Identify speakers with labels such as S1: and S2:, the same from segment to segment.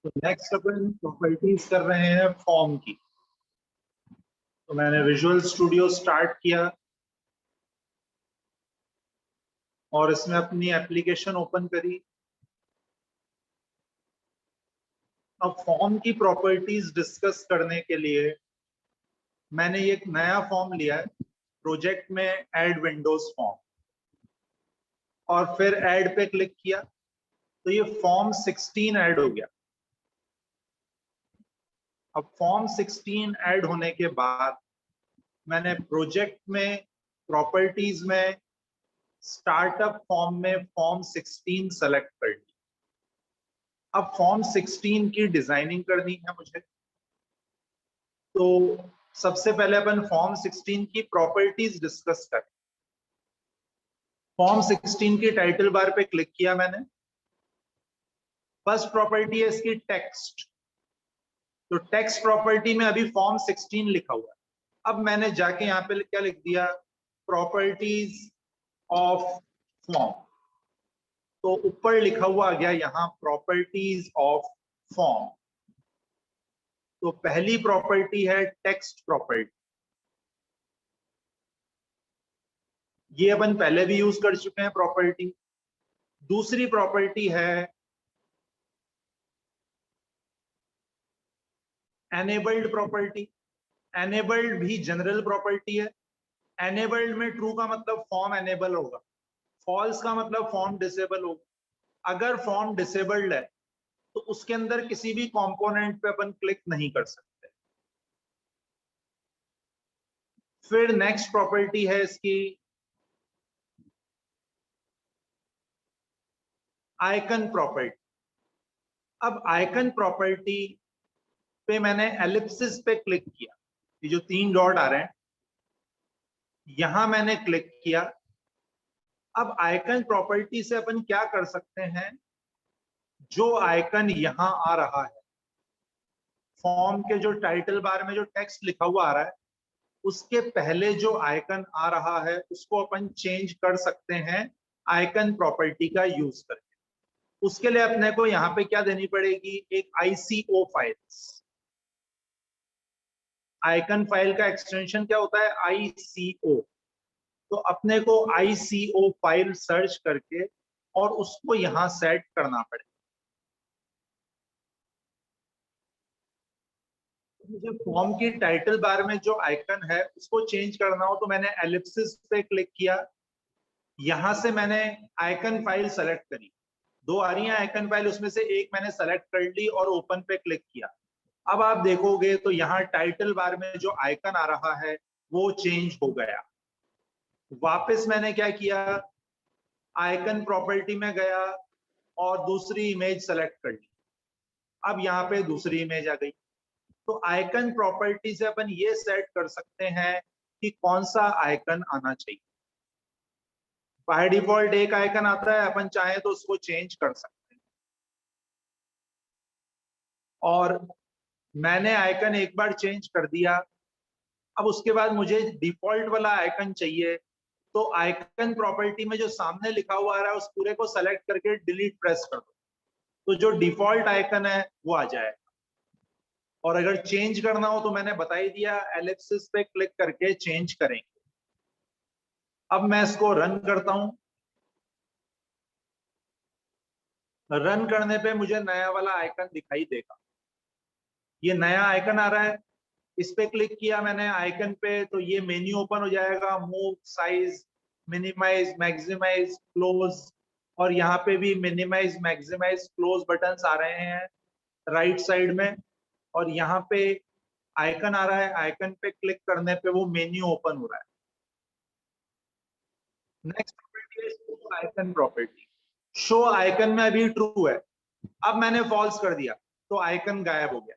S1: तो नेक्स्ट अपन प्रॉपर्टीज कर रहे हैं फॉर्म की। तो मैंने विजुअल स्टूडियो स्टार्ट किया और इसमें अपनी एप्लीकेशन ओपन करी। अब फॉर्म की प्रॉपर्टीज डिस्कस करने के लिए मैंने एक नया फॉर्म लिया है प्रोजेक्ट में, ऐड विंडोज फॉर्म, और फिर ऐड पे क्लिक किया तो ये फॉर्म 16 ऐड हो गया। अब फॉर्म 16 ऐड होने के बाद मैंने प्रोजेक्ट में, प्रॉपर्टीज में, स्टार्टअप फॉर्म में फॉर्म 16 सेलेक्ट कर ली। अब फॉर्म 16 की डिजाइनिंग करनी है मुझे। तो सबसे पहले अपन फॉर्म 16 की प्रॉपर्टीज डिस्कस करें। फॉर्म 16 की टाइटल बार पे क्लिक किया मैंने। फर्स्ट प्रॉपर्टी है इसकी टेक्स्ट। तो टेक्स्ट प्रॉपर्टी में अभी फॉर्म 16 लिखा हुआ है। अब मैंने जाके यहाँ पे क्या लिख दिया, प्रॉपर्टीज ऑफ फॉर्म। तो ऊपर लिखा हुआ आ गया यहाँ प्रॉपर्टीज ऑफ फॉर्म। तो पहली प्रॉपर्टी है टेक्स्ट प्रॉपर्टी। ये अपन पहले भी यूज कर चुके हैं प्रॉपर्टी। दूसरी प्रॉपर्टी है एनेबल्ड प्रॉपर्टी। एनेबल्ड भी जनरल प्रॉपर्टी है। एनेबल्ड में ट्रू का मतलब फॉर्म एनेबल होगा, फॉल्स का मतलब फॉर्म डिसेबल होगा। अगर फॉर्म डिसेबल्ड है तो उसके अंदर किसी भी कंपोनेंट पे अपन क्लिक नहीं कर सकते। फिर नेक्स्ट प्रॉपर्टी है इसकी आइकन प्रॉपर्टी। अब आइकन प्रॉपर्टी पे मैंने एलिप्सिस पे क्लिक किया। ये जो 3 डॉट आ रहे हैं यहां मैंने क्लिक किया। अब आइकन प्रॉपर्टी से अपन क्या कर सकते हैं, जो आइकन यहां आ रहा है फॉर्म के जो टाइटल बार में जो टेक्स्ट लिखा हुआ आ रहा है उसके पहले जो आइकन आ रहा है उसको अपन चेंज कर सकते हैं आइकन प्रॉपर्टी का यूज करके। उसके लिए अपने को यहाँ पे क्या देनी पड़ेगी, एक ICO फाइल्स। आइकन फाइल का एक्सटेंशन क्या होता है, ICO। तो अपने को ICO फाइल सर्च करके और उसको यहां सेट करना पड़ेगा। मुझे फॉर्म की टाइटल बार में जो आइकन है उसको चेंज करना हो तो मैंने एलिप्सिस पे क्लिक किया। यहां से मैंने आइकन फाइल सेलेक्ट करी। 2 आ रही हैं आइकन फाइल, उसमें से एक मैंने सेलेक्ट कर ली और ओपन पे क्लिक किया। अब आप देखोगे तो यहाँ टाइटल बार में जो आइकन आ रहा है वो चेंज हो गया। वापस मैंने क्या किया, आइकन प्रॉपर्टी में गया और दूसरी इमेज सेलेक्ट कर ली। अब यहाँ पे दूसरी इमेज आ गई। तो आइकन प्रॉपर्टी से अपन ये सेट कर सकते हैं कि कौन सा आइकन आना चाहिए। बाय डिफॉल्ट एक आइकन आता है, अपन चाहे तो उसको चेंज कर सकते हैं। और मैंने आइकन एक बार चेंज कर दिया। अब उसके बाद मुझे डिफॉल्ट वाला आइकन चाहिए। तो आइकन प्रॉपर्टी में जो सामने लिखा हुआ आ रहा है उस पूरे को सेलेक्ट करके डिलीट प्रेस कर दो तो जो डिफॉल्ट आइकन है वो आ जाए। और अगर चेंज करना हो तो मैंने बता ही दिया, एलिप्सिस पे क्लिक करके चेंज करेंगे। अब मैं इसको रन करता हूं। रन करने पे मुझे नया वाला आइकन दिखाई देगा। ये नया आइकन आ रहा है, इस पे क्लिक किया मैंने आइकन पे तो ये मेन्यू ओपन हो जाएगा, move, size, minimize, maximize, close. और यहाँ पे भी मिनिमाइज, मैक्सिमाइज, क्लोज बटन्स आ रहे हैं राइट साइड में। और यहाँ पे आइकन आ रहा है, आइकन पे क्लिक करने पे वो मेन्यू ओपन हो रहा है। नेक्स्ट प्रॉपर्टी है show icon property. Show icon में अभी ट्रू है, अब मैंने फॉल्स कर दिया तो आइकन गायब हो गया।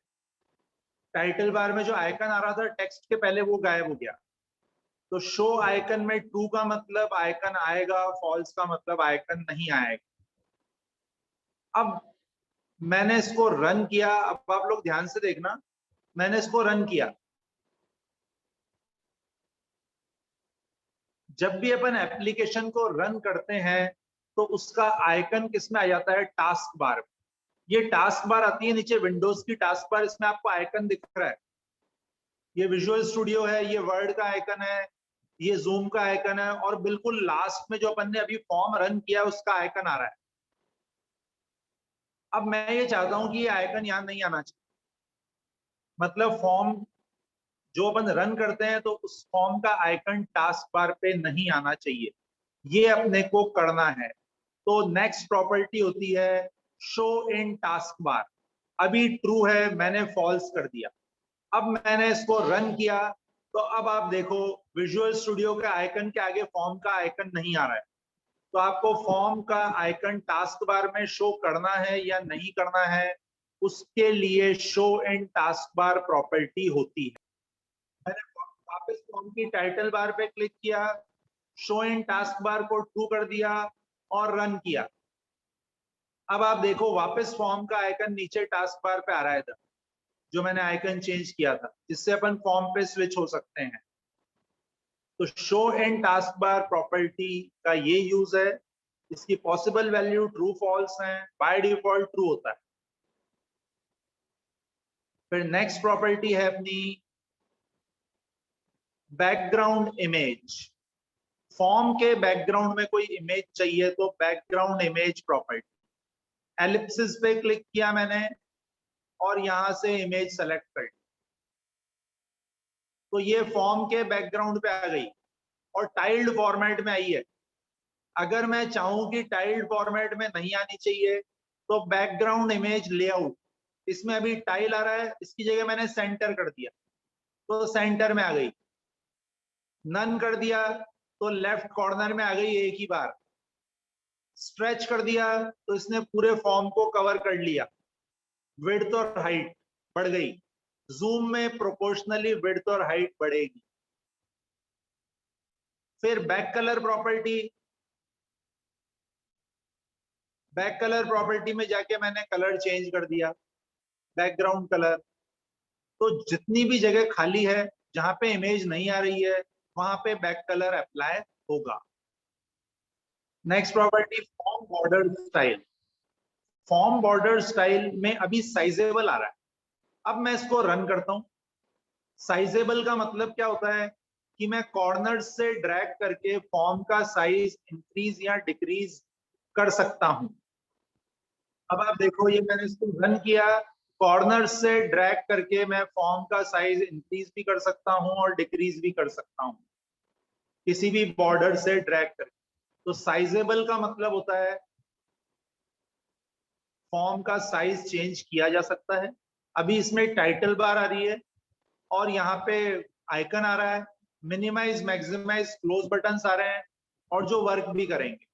S1: टाइटल बार में जो आइकन आ रहा था टेक्स्ट के पहले वो गायब हो गया। तो शो आइकन में ट्रू का मतलब आइकन आएगा, फॉल्स का मतलब आइकन नहीं आएगा। अब मैंने इसको रन किया। अब आप लोग ध्यान से देखना, मैंने इसको रन किया। जब भी अपन एप्लीकेशन को रन करते हैं तो उसका आइकन किस में आ जाता है, टास्क बार में। ये टास्क बार आती है नीचे, विंडोज की टास्क बार, इसमें आपको आइकन दिख रहा है। ये विजुअल स्टूडियो है, ये वर्ड का आइकन है, ये जूम का आइकन है, और बिल्कुल लास्ट में जो अपन ने अभी फॉर्म रन किया उसका आइकन आ रहा है। अब मैं ये चाहता हूं कि ये आइकन यहां नहीं आना चाहिए, मतलब फॉर्म जो अपन रन करते हैं तो उस फॉर्म का आइकन टास्क बार पे नहीं आना चाहिए, ये अपने को करना है। तो नेक्स्ट प्रॉपर्टी होती है शो इन टास्क बार। अभी ट्रू है, मैंने फॉल्स कर दिया। अब मैंने इसको रन किया तो अब आप देखो विजुअल स्टूडियो के आइकन के आगे फॉर्म का आइकन नहीं आ रहा है। तो आपको फॉर्म का आइकन टास्क बार में शो करना है या नहीं करना है, उसके लिए show in task bar property होती है। मैंने वापस फॉर्म की टाइटल बार पे क्लिक किया, शो इन टास्क बार को ट्रू कर दिया और रन किया। अब आप देखो वापस फॉर्म का आइकन नीचे टास्क बार पे आ रहा है था, जो मैंने आइकन चेंज किया था, जिससे अपन फॉर्म पे स्विच हो सकते हैं। तो show and task bar property का ये यूज है। इसकी पॉसिबल वैल्यू ट्रू फॉल्स है, बाय डिफॉल्ट ट्रू होता है। फिर नेक्स्ट प्रॉपर्टी है अपनी बैकग्राउंड इमेज। फॉर्म के बैकग्राउंड में कोई इमेज चाहिए तो बैकग्राउंड इमेज प्रॉपर्टी। एलिप्सिस पे क्लिक किया मैंने और यहां से इमेज सेलेक्ट कर, तो ये फॉर्म के बैकग्राउंड पे आ गई और टाइल्ड फॉर्मेट में आई है। अगर मैं चाहूं कि टाइल्ड फॉर्मेट में नहीं आनी चाहिए तो बैकग्राउंड इमेज लेआउट, इसमें अभी टाइल आ रहा है, इसकी जगह मैंने सेंटर कर दिया तो सेंटर में आ गई। नन कर दिया तो लेफ्ट कॉर्नर में आ गई एक ही बार। स्ट्रेच कर दिया तो इसने पूरे फॉर्म को कवर कर लिया। विड्थ और हाइट बढ़ गई, जूम में प्रोपोर्शनली विड्थ और हाइट बढ़ेगी। फिर back colour property, back colour property में जाके मैंने कलर चेंज कर दिया, बैकग्राउंड कलर। तो जितनी भी जगह खाली है जहां पे इमेज नहीं आ रही है वहां पे बैक कलर अप्लाई होगा। Next property form border style. Form border style में अभी साइजेबल आ रहा है। अब मैं इसको रन करता हूं। साइजेबल का मतलब क्या होता है कि मैं कॉर्नर से ड्रैग करके फॉर्म का साइज इंक्रीज या डिक्रीज कर सकता हूं। अब आप देखो ये मैंने इसको रन किया, कॉर्नर से ड्रैग करके मैं फॉर्म का साइज इंक्रीज भी कर सकता हूं और डिक्रीज भी कर सकता हूं किसी भी बॉर्डर से ड्रैग करके। तो साइजेबल का मतलब होता है फॉर्म का साइज चेंज किया जा सकता है। अभी इसमें टाइटल बार आ रही है और यहाँ पे आइकन आ रहा है, मिनिमाइज मैक्सिमाइज क्लोज बटन्स आ रहे हैं और जो वर्क भी करेंगे।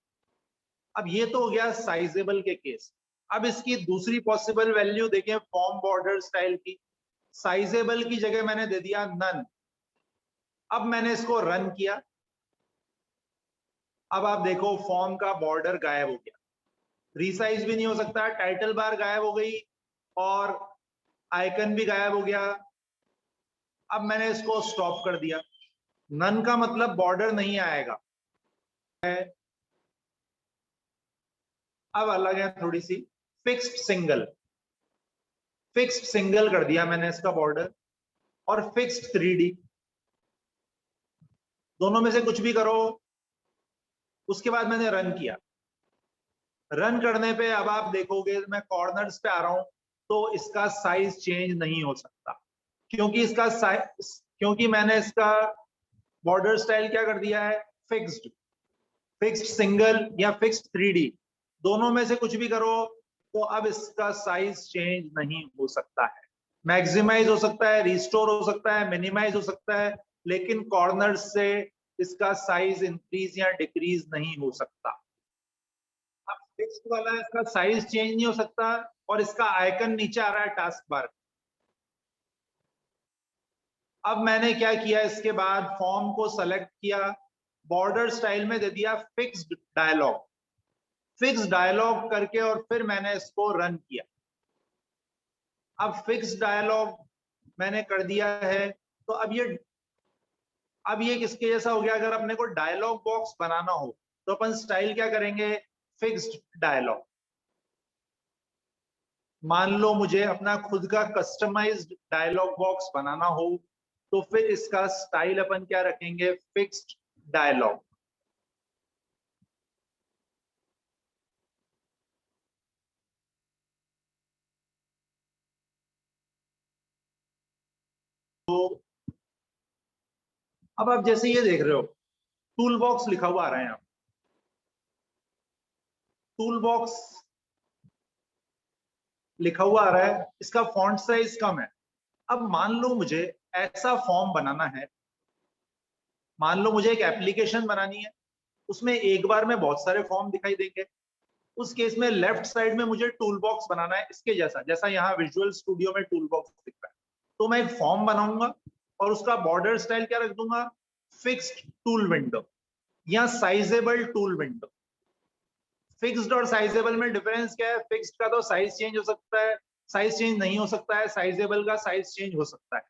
S1: अब ये तो हो गया साइजेबल के केस। अब इसकी दूसरी पॉसिबल वैल्यू देखें फॉर्म बॉर्डर स्टाइल की। साइजेबल की जगह मैंने दे दिया नन। अब मैंने इसको रन किया। अब आप देखो फॉर्म का बॉर्डर गायब हो गया, रीसाइज भी नहीं हो सकता, टाइटल बार गायब हो गई और आइकन भी गायब हो गया। अब मैंने इसको स्टॉप कर दिया। नन का मतलब बॉर्डर नहीं आएगा। अब अलग है थोड़ी सी, फिक्स्ड सिंगल। फिक्स्ड सिंगल कर दिया मैंने इसका बॉर्डर, और फिक्स्ड 3D, दोनों में से कुछ भी करो। उसके बाद मैंने रन किया। रन करने पे अब आप देखोगे मैं कॉर्नर्स पे आ रहा हूं तो इसका साइज चेंज नहीं हो सकता, क्योंकि इसका साइज, क्योंकि मैंने इसका बॉर्डर स्टाइल क्या कर दिया है, फिक्स्ड। फिक्स्ड सिंगल या फिक्स्ड 3D, दोनों में से कुछ भी करो तो अब इसका साइज चेंज नहीं हो सकता है। मैक्सिमाइज हो सकता है, रिस्टोर हो सकता है, मिनिमाइज हो सकता है, लेकिन कॉर्नर से इसका साइज इंक्रीज या डिक्रीज नहीं हो सकता। अब फिक्स्ड वाला इसका साइज चेंज नहीं हो सकता और इसका आइकन नीचे आ रहा है टास्क बार। अब मैंने क्या किया, इसके बाद फॉर्म को सेलेक्ट किया, बॉर्डर स्टाइल में दे दिया फिक्स्ड डायलॉग। फिक्स डायलॉग करके और फिर मैंने इसको रन किया। अब फिक्स डायलॉग मैंने कर दिया है तो अब ये किसके जैसा हो गया, अगर अपने को डायलॉग बॉक्स बनाना हो तो अपन स्टाइल क्या करेंगे, फिक्स्ड डायलॉग। मान लो मुझे अपना खुद का कस्टमाइज्ड डायलॉग बॉक्स बनाना हो, तो फिर इसका स्टाइल अपन क्या रखेंगे, फिक्स्ड डायलॉग। तो अब आप जैसे ये देख रहे हो, टूल बॉक्स लिखा हुआ आ रहा है यहाँ, टूल बॉक्स लिखा हुआ आ रहा है, इसका फॉन्ट साइज कम है। अब मान लो मुझे ऐसा फॉर्म बनाना है, मान लो मुझे एक एप्लीकेशन बनानी है, उसमें एक बार में बहुत सारे फॉर्म दिखाई देंगे। उस केस में लेफ्ट साइड में मुझे टूल बॉक्स बनाना है इसके जैसा, जैसा यहाँ विजुअल स्टूडियो में टूल बॉक्स दिख रहा है। तो मैं एक फॉर्म बनाऊंगा और उसका बॉर्डर स्टाइल क्या रख दूंगा, फिक्स्ड टूल विंडो या साइजेबल टूल विंडो। फिक्स्ड और साइजेबल में डिफरेंस क्या है, फिक्स्ड का तो साइज चेंज हो सकता है, साइज चेंज नहीं हो सकता है, साइजेबल का साइज चेंज हो सकता है।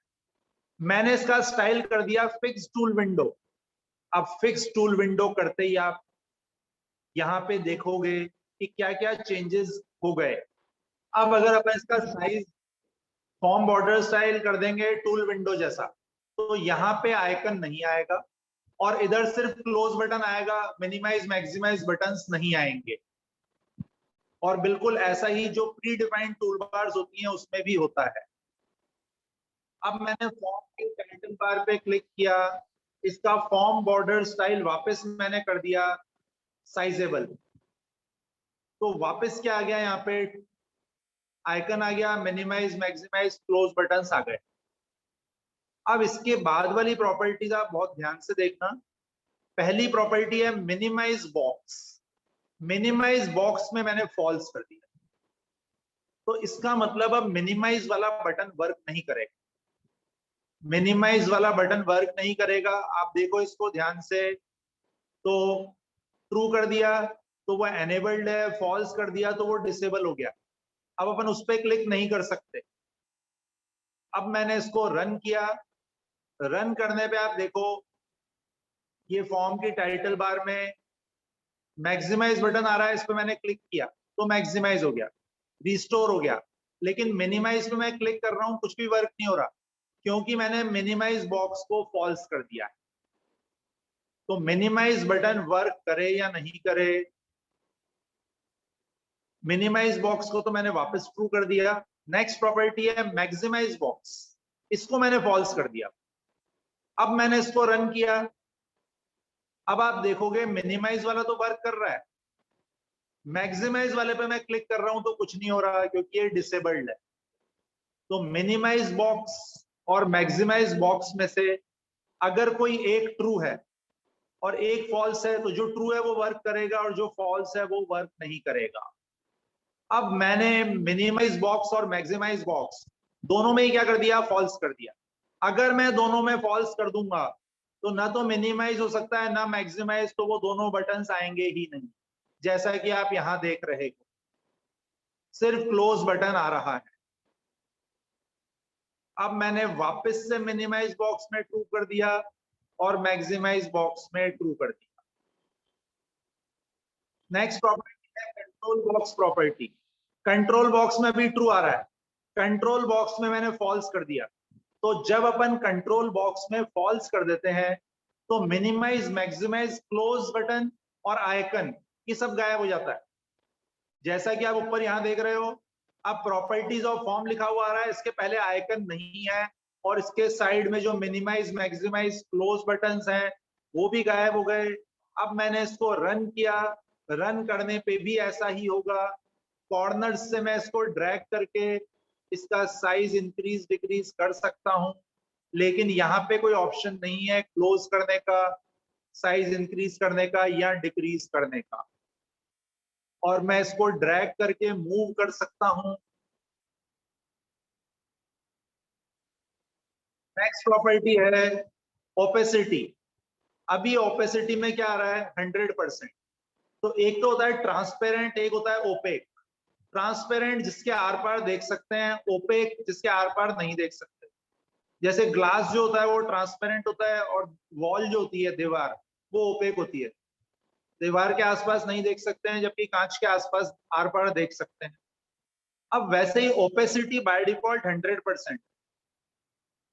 S1: मैंने इसका स्टाइल कर दिया फिक्स टूल विंडो। अब फिक्स टूल विंडो करते ही आप यहाँ पे देखोगे कि क्या क्या चेंजेस हो गए। अब अगर अपन इसका साइज फॉर्म बॉर्डर स्टाइल कर देंगे टूल विंडो जैसा, तो यहाँ पे आइकन नहीं आएगा और इधर सिर्फ क्लोज बटन आएगा, मिनिमाइज मैक्सिमाइज बटन्स नहीं आएंगे। और बिल्कुल ऐसा ही जो प्री डिफाइंड टूल बार्स होती हैं उसमें भी होता है। अब मैंने फॉर्म के टाइटल बार पे क्लिक किया, इसका फॉर्म बॉर्डर स्टाइल वापस मैंने कर दिया साइजेबल। तो वापस क्या आ गया, यहाँ पे आइकन आ गया, मिनिमाइज मैक्सिमाइज क्लोज बटन्स आ गए। अब इसके बाद वाली प्रॉपर्टीज आप बहुत ध्यान से देखना। पहली प्रॉपर्टी है मिनिमाइज बॉक्स। मिनिमाइज बॉक्स में मैंने फॉल्स कर दिया, तो इसका मतलब अब मिनिमाइज वाला बटन वर्क नहीं करेगा। मिनिमाइज वाला बटन वर्क नहीं करेगा, आप देखो इसको ध्यान से। तो ट्रू कर दिया तो वो एनेबल्ड है, फॉल्स कर दिया तो वो डिसेबल हो गया। अब अपन उस पर क्लिक नहीं कर सकते। अब मैंने इसको रन किया, रन करने पे आप देखो ये फॉर्म की टाइटल बार में मैक्सिमाइज बटन आ रहा है, इस पर मैंने क्लिक किया तो मैक्सिमाइज हो गया, रिस्टोर हो गया। लेकिन मिनिमाइज पे मैं क्लिक कर रहा हूं, कुछ भी वर्क नहीं हो रहा, क्योंकि मैंने मिनिमाइज बॉक्स को फॉल्स कर दिया है। तो मिनिमाइज बटन वर्क करे या नहीं करे, मिनिमाइज बॉक्स को तो मैंने वापस ट्रू कर दिया। नेक्स्ट प्रॉपर्टी है मैक्सिमाइज बॉक्स, इसको मैंने फॉल्स कर दिया। अब मैंने इसको रन किया, अब आप देखोगे मिनिमाइज वाला तो वर्क कर रहा है, मैक्सिमाइज वाले पे मैं क्लिक कर रहा हूं तो कुछ नहीं हो रहा क्योंकि ये डिसेबल्ड है। तो मिनिमाइज बॉक्स और मैक्सिमाइज बॉक्स में से अगर कोई एक ट्रू है और एक फॉल्स है, तो जो ट्रू है वो वर्क करेगा और जो फॉल्स है वो वर्क नहीं करेगा। अब मैंने मिनिमाइज बॉक्स और मैक्सिमाइज बॉक्स दोनों में ही क्या कर दिया, फॉल्स कर दिया। अगर मैं दोनों में फॉल्स कर दूंगा तो ना तो मिनिमाइज हो सकता है ना मैक्सिमाइज, तो वो दोनों बटन्स आएंगे ही नहीं, जैसा कि आप यहां देख रहे हो सिर्फ क्लोज बटन आ रहा है। अब मैंने वापस से मिनिमाइज बॉक्स में ट्रू कर दिया और मैक्सिमाइज बॉक्स में ट्रू कर दिया। नेक्स्ट प्रॉपर्टी है control box property. Control box में भी ट्रू आ रहा है, कंट्रोल बॉक्स में मैंने फॉल्स कर दिया। तो जब अपन कंट्रोल बॉक्स में फॉल्स कर देते हैं तो मिनिमाइज मैक्सिमाइज क्लोज बटन और आइकन ये सब गायब हो जाता है, जैसा कि आप ऊपर यहां देख रहे हो। अब प्रॉपर्टीज ऑफ फॉर्म लिखा हुआ आ रहा है, इसके पहले आइकन नहीं है और इसके साइड में जो मिनिमाइज मैक्सिमाइज क्लोज बटन्स हैं वो भी गायब हो गए। अब मैंने इसको रन किया, रन करने पे भी ऐसा ही होगा। कॉर्नर्स से मैं इसको ड्रैग करके इसका साइज इंक्रीज डिक्रीज कर सकता हूं, लेकिन यहाँ पे कोई ऑप्शन नहीं है क्लोज करने का, साइज इंक्रीज करने का या डिक्रीज करने का। और मैं इसको ड्रैग करके मूव कर सकता हूं। नेक्स्ट प्रॉपर्टी है ओपेसिटी। अभी ओपेसिटी में क्या आ रहा है, 100%। तो एक तो होता है ट्रांसपेरेंट, एक होता है ओपेक। ट्रांसपेरेंट जिसके आर पार देख सकते हैं, ओपेक जिसके आर पार नहीं देख सकते। जैसे ग्लास जो होता है वो ट्रांसपेरेंट होता है और वॉल जो होती है, दीवार, वो ओपेक होती है। दीवार के आसपास नहीं देख सकते हैं, जबकि कांच के आसपास आर पार देख सकते हैं। अब वैसे ही ओपेसिटी बाय डिफॉल्ट 100%,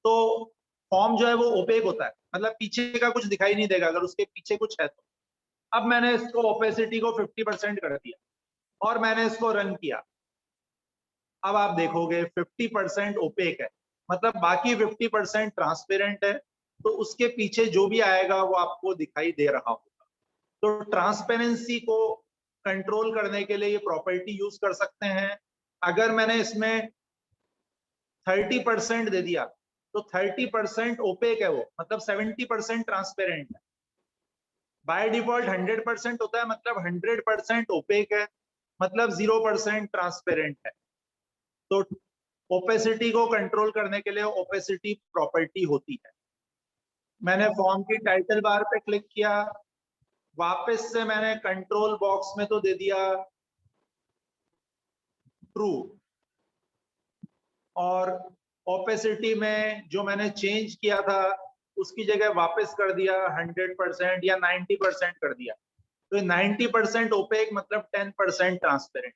S1: तो फॉर्म जो है वो ओपेक होता है, मतलब पीछे का कुछ दिखाई नहीं देगा अगर उसके पीछे कुछ है तो। अब मैंने इसको ओपेसिटी को 50% कर दिया और मैंने इसको रन किया। अब आप देखोगे 50% ओपेक है, मतलब बाकी 50% ट्रांसपेरेंट है, तो उसके पीछे जो भी आएगा वो आपको दिखाई दे रहा होगा। तो ट्रांसपेरेंसी को कंट्रोल करने के लिए ये प्रॉपर्टी यूज कर सकते हैं। अगर मैंने इसमें 30% दे दिया तो 30% ओपेक है वो, मतलब 70% ट्रांसपेरेंट है। बाय डिफॉल्ट 100% होता है, मतलब 100% ओपेक है, मतलब 0% ट्रांसपेरेंट है। तो ओपेसिटी को कंट्रोल करने के लिए ओपेसिटी प्रॉपर्टी होती है। मैंने फॉर्म की टाइटल बार पे क्लिक किया, वापस से मैंने कंट्रोल बॉक्स में तो दे दिया ट्रू, और ओपेसिटी में जो मैंने चेंज किया था उसकी जगह वापस कर दिया 100% या 90% कर दिया। तो 90% ओपेक मतलब 10% ट्रांसपेरेंट।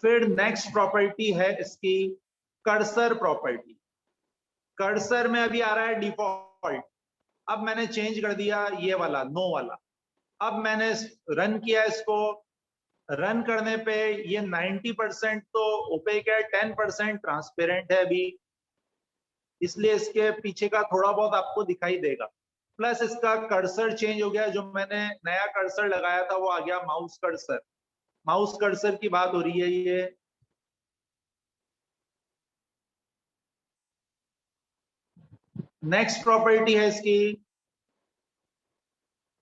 S1: फिर नेक्स्ट प्रॉपर्टी है इसकी कर्सर प्रॉपर्टी। कर्सर में अभी आ रहा है डिफॉल्ट, अब मैंने चेंज कर दिया ये वाला नो वाला। अब मैंने रन किया इसको, रन करने पे ये 90% तो ओपेक है, 10% ट्रांसपेरेंट है अभी, इसलिए इसके पीछे का थोड़ा बहुत आपको दिखाई देगा। प्लस इसका कर्सर चेंज हो गया, जो मैंने नया कर्सर लगाया था वो आ गया माउस कर्सर। माउस कर्सर की बात हो रही है ये। नेक्स्ट प्रॉपर्टी है इसकी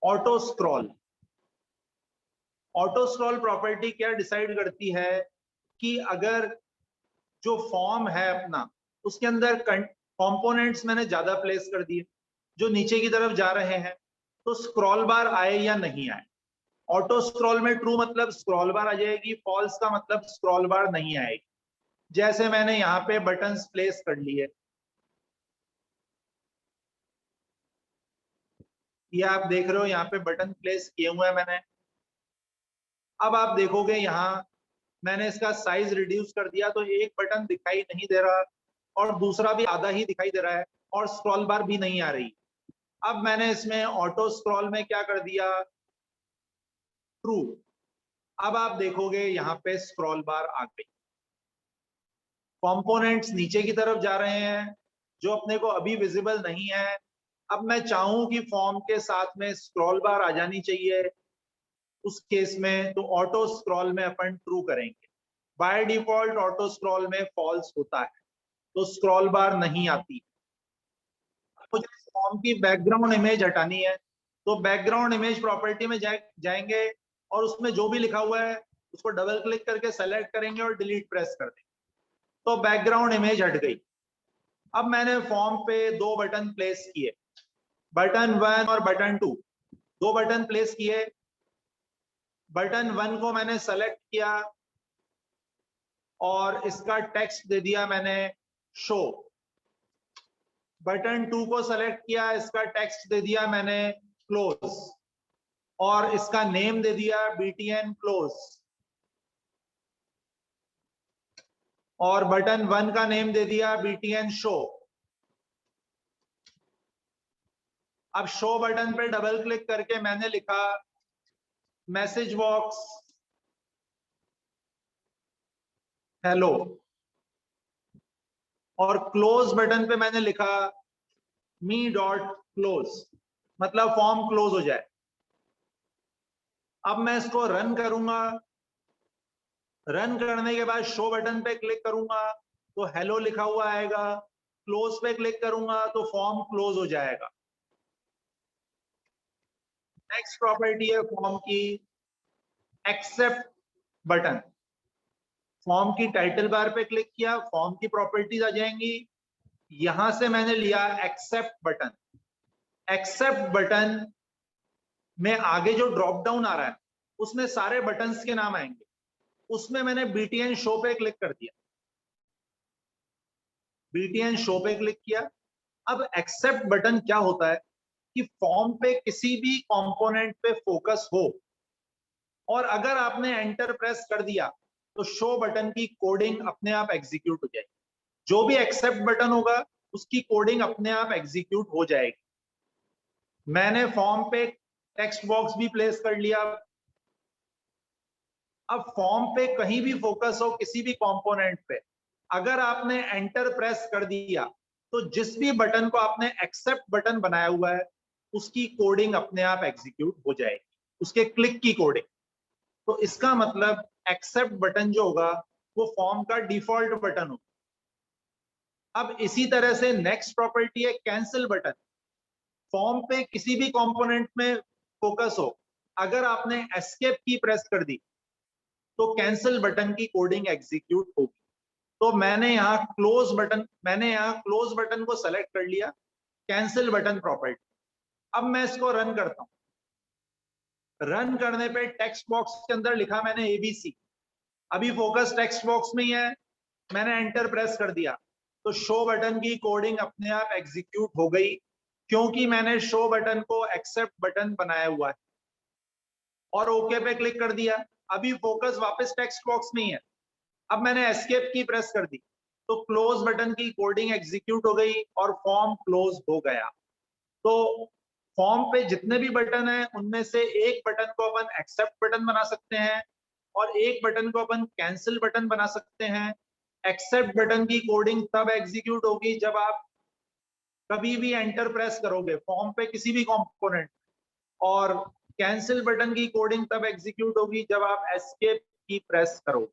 S1: auto scroll. Auto scroll property क्या डिसाइड करती है कि अगर जो फॉर्म है अपना उसके अंदर कंपोनेंट्स मैंने ज्यादा प्लेस कर दिए जो नीचे की तरफ जा रहे हैं, तो स्क्रॉल बार आए या नहीं आए। ऑटो स्क्रॉल में ट्रू मतलब स्क्रॉल बार आ जाएगी, फॉल्स का मतलब स्क्रॉल बार नहीं आएगी। जैसे मैंने यहाँ पे बटन्स प्लेस कर लिए, ये आप देख रहे हो यहाँ पे बटन प्लेस किए हुए हैं मैंने। अब आप देखोगे यहाँ मैंने इसका साइज रिड्यूस कर दिया तो एक बटन दिखाई नहीं दे रहा और दूसरा भी आधा ही दिखाई दे रहा है और स्क्रॉल बार भी नहीं आ रही। अब मैंने इसमें ऑटो स्क्रॉल में क्या कर दिया, ट्रू। अब आप देखोगे यहाँ पे स्क्रॉल बार आ गई, कंपोनेंट्स नीचे की तरफ जा रहे हैं जो अपने को अभी विजिबल नहीं है। अब मैं चाहूं कि फॉर्म के साथ में स्क्रॉल बार आ जानी चाहिए, उस केस में तो ऑटो स्क्रॉल में अपन ट्रू करेंगे। बाय डिफॉल्ट ऑटो स्क्रॉल में फॉल्स होता है, तो स्क्रॉल बार नहीं आती। मुझे फॉर्म की बैकग्राउंड इमेज हटानी है, तो बैकग्राउंड इमेज प्रॉपर्टी में जाएंगे और उसमें जो भी लिखा हुआ है उसको डबल क्लिक करके सेलेक्ट करेंगे और डिलीट प्रेस कर देंगे, तो बैकग्राउंड इमेज हट गई। अब मैंने फॉर्म पे दो बटन प्लेस किए, बटन 1 और बटन 2, दो बटन प्लेस किए। बटन 1 को मैंने सेलेक्ट किया और इसका टेक्स्ट दे दिया मैंने शो। बटन 2 को सेलेक्ट किया, इसका टेक्स्ट दे दिया मैंने क्लोज और इसका नेम दे दिया BTN क्लोज। और बटन 1 का नेम दे दिया BTN शो। अब शो बटन पे डबल क्लिक करके मैंने लिखा मैसेज बॉक्स हेलो, और क्लोज बटन पे मैंने लिखा मी डॉट क्लोज, मतलब फॉर्म क्लोज हो जाए। अब मैं इसको रन करूंगा, रन करने के बाद शो बटन पे क्लिक करूंगा तो हेलो लिखा हुआ आएगा, क्लोज पे क्लिक करूंगा तो फॉर्म क्लोज हो जाएगा। नेक्स्ट प्रॉपर्टी है फॉर्म की एक्सेप्ट बटन। फॉर्म की टाइटल बार पे क्लिक किया, फॉर्म की प्रॉपर्टीज आ जाएंगी, यहां से मैंने लिया एक्सेप्ट बटन। एक्सेप्ट बटन में आगे जो ड्रॉप डाउन आ रहा है उसमें सारे बटन्स के नाम आएंगे, उसमें मैंने BTN शो पे क्लिक कर दिया, BTN शो पे क्लिक किया। अब एक्सेप्ट बटन क्या होता है कि फॉर्म पे किसी भी कंपोनेंट पे फोकस हो और अगर आपने एंटर प्रेस कर दिया तो शो बटन की कोडिंग अपने आप एग्जीक्यूट हो जाएगी। जो भी एक्सेप्ट बटन होगा उसकी कोडिंग अपने आप एग्जीक्यूट हो जाएगी। मैंने फॉर्म पे टेक्स्ट बॉक्स भी प्लेस कर लिया। अब फॉर्म पे कहीं भी फोकस हो किसी भी कंपोनेंट पे, अगर आपने एंटर प्रेस कर दिया तो जिस भी बटन को आपने एक्सेप्ट बटन बनाया हुआ है उसकी कोडिंग अपने आप एग्जीक्यूट हो जाएगी, उसके क्लिक की कोडिंग। तो इसका मतलब एक्सेप्ट बटन जो होगा वो फॉर्म का डिफॉल्ट बटन होगा। अब इसी तरह से नेक्स्ट प्रॉपर्टी है कैंसिल बटन। फॉर्म पे किसी भी कंपोनेंट में फोकस हो, अगर आपने एस्केप की प्रेस कर दी तो कैंसिल बटन की कोडिंग एग्जीक्यूट होगी। तो मैंने यहाँ क्लोज बटन को सेलेक्ट कर लिया, कैंसिल बटन प्रॉपर्टी। अब मैं इसको रन करता हूं। रन करने पे टेक्स्ट बॉक्स के अंदर लिखा मैंने एबीसी। अभी फोकस टेक्स्ट बॉक्स में ही है, मैंने एंटर प्रेस कर दिया तो शो बटन की कोडिंग अपने आप एग्जीक्यूट हो गई, क्योंकि मैंने शो बटन को एक्सेप्ट बटन बनाया हुआ है। और ओके पे क्लिक कर दिया। अभी फोकस वापस टेक्स्ट बॉक्स में ही है। अब मैंने एस्केप की प्रेस कर दी तो क्लोज बटन की कोडिंग एग्जीक्यूट हो गई और फॉर्म क्लोज हो गया। तो फॉर्म पे जितने भी बटन हैं उनमें से एक बटन को अपन एक्सेप्ट बटन बना सकते हैं और एक बटन को अपन कैंसिल बटन बना सकते हैं। एक्सेप्ट बटन की कोडिंग तब एग्जीक्यूट होगी जब आप कभी भी एंटर प्रेस करोगे फॉर्म पे किसी भी कंपोनेंट, और कैंसिल बटन की कोडिंग तब एग्जीक्यूट होगी जब आप एस्केप की प्रेस करोगे।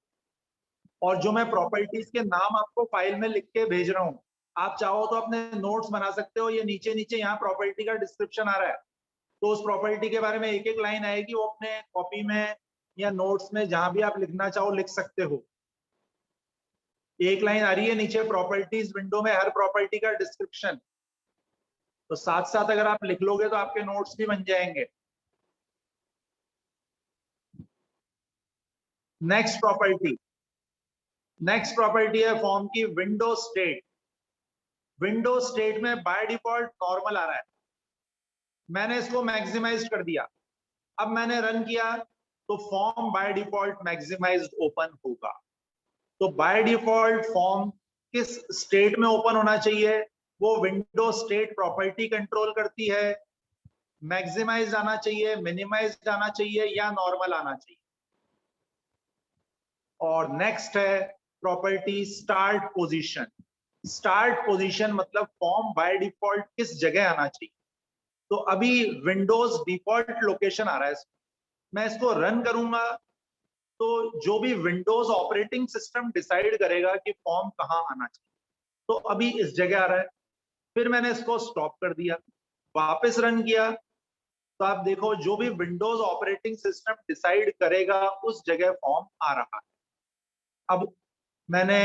S1: और जो मैं प्रॉपर्टीज के नाम आपको फाइल में लिख के भेज रहा हूँ, आप चाहो तो अपने नोट्स बना सकते हो। ये नीचे नीचे यहाँ प्रॉपर्टी का डिस्क्रिप्शन आ रहा है, तो उस प्रॉपर्टी के बारे में एक एक लाइन आएगी, वो अपने कॉपी में या नोट्स में जहां भी आप लिखना चाहो लिख सकते हो। एक लाइन आ रही है नीचे प्रॉपर्टीज विंडो में, हर प्रॉपर्टी का डिस्क्रिप्शन। तो साथ साथ अगर आप लिख लोगे तो आपके नोट्स भी बन जाएंगे। नेक्स्ट प्रॉपर्टी है फॉर्म की विंडो स्टेट। विंडो स्टेट में बाय डिफॉल्ट नॉर्मल आ रहा है, मैंने इसको मैक्सिमाइज कर दिया। अब मैंने रन किया तो form by default maximised open होगा। तो बाय डिफॉल्ट फॉर्म किस स्टेट में ओपन होना चाहिए वो विंडो स्टेट प्रॉपर्टी कंट्रोल करती है। मैक्सिमाइज आना चाहिए, मिनिमाइज आना चाहिए या नॉर्मल आना चाहिए। और नेक्स्ट है property start position. Start position मतलब फॉर्म बाय डिफॉल्ट किस जगह आना चाहिए। तो अभी विंडोज डिफॉल्ट लोकेशन आ रहा है, मैं इसको रन करूंगा तो जो भी विंडोज ऑपरेटिंग सिस्टम डिसाइड करेगा कि फॉर्म कहां आना चाहिए। तो अभी इस जगह आ रहा है। फिर मैंने इसको स्टॉप कर दिया, वापस रन किया तो आप देखो जो भी विंडोज ऑपरेटिंग सिस्टम डिसाइड करेगा उस जगह फॉर्म आ रहा है। अब मैंने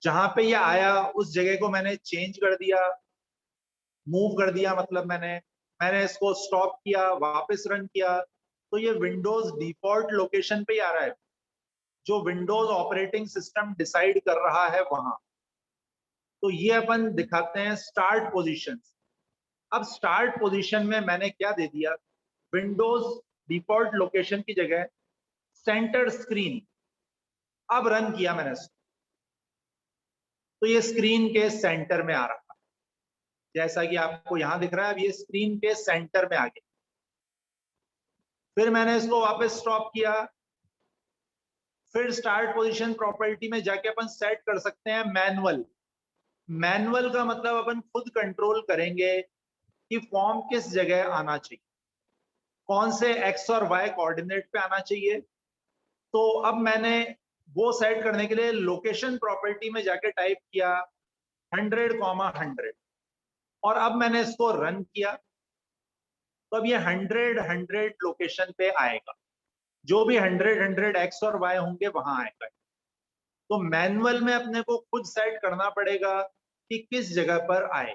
S1: जहां पे ये आया उस जगह को मैंने चेंज कर दिया, मूव कर दिया, मतलब मैंने इसको स्टॉप किया, वापस रन किया तो ये विंडोज डिफॉल्ट लोकेशन पे ही आ रहा है, जो विंडोज ऑपरेटिंग सिस्टम डिसाइड कर रहा है वहां। तो ये अपन दिखाते हैं स्टार्ट पोजीशन। अब स्टार्ट पोजीशन में मैंने क्या दे दिया, विंडोज डिफॉल्ट लोकेशन की जगह सेंटर स्क्रीन। अब रन किया मैंने इसको तो ये स्क्रीन के सेंटर में आ रहा है, जैसा कि आपको यहां दिख रहा है। अब ये स्क्रीन के सेंटर में आ गया। फिर मैंने इसको वापस स्टॉप किया, फिर स्टार्ट पोजीशन प्रॉपर्टी में जाके अपन सेट कर सकते हैं मैनुअल। मैनुअल का मतलब अपन खुद कंट्रोल करेंगे कि फॉर्म किस जगह आना चाहिए, कौन से एक्स और वाई कोऑर्डिनेट पे आना चाहिए। तो अब मैंने वो सेट करने के लिए लोकेशन प्रॉपर्टी में जाके टाइप किया 100,100 और अब मैंने इसको रन किया तो अब ये 100 लोकेशन पे आएगा, जो भी 100 एक्स और वाई होंगे वहां आएगा। तो मैनुअल में अपने को खुद सेट करना पड़ेगा कि किस जगह पर आए।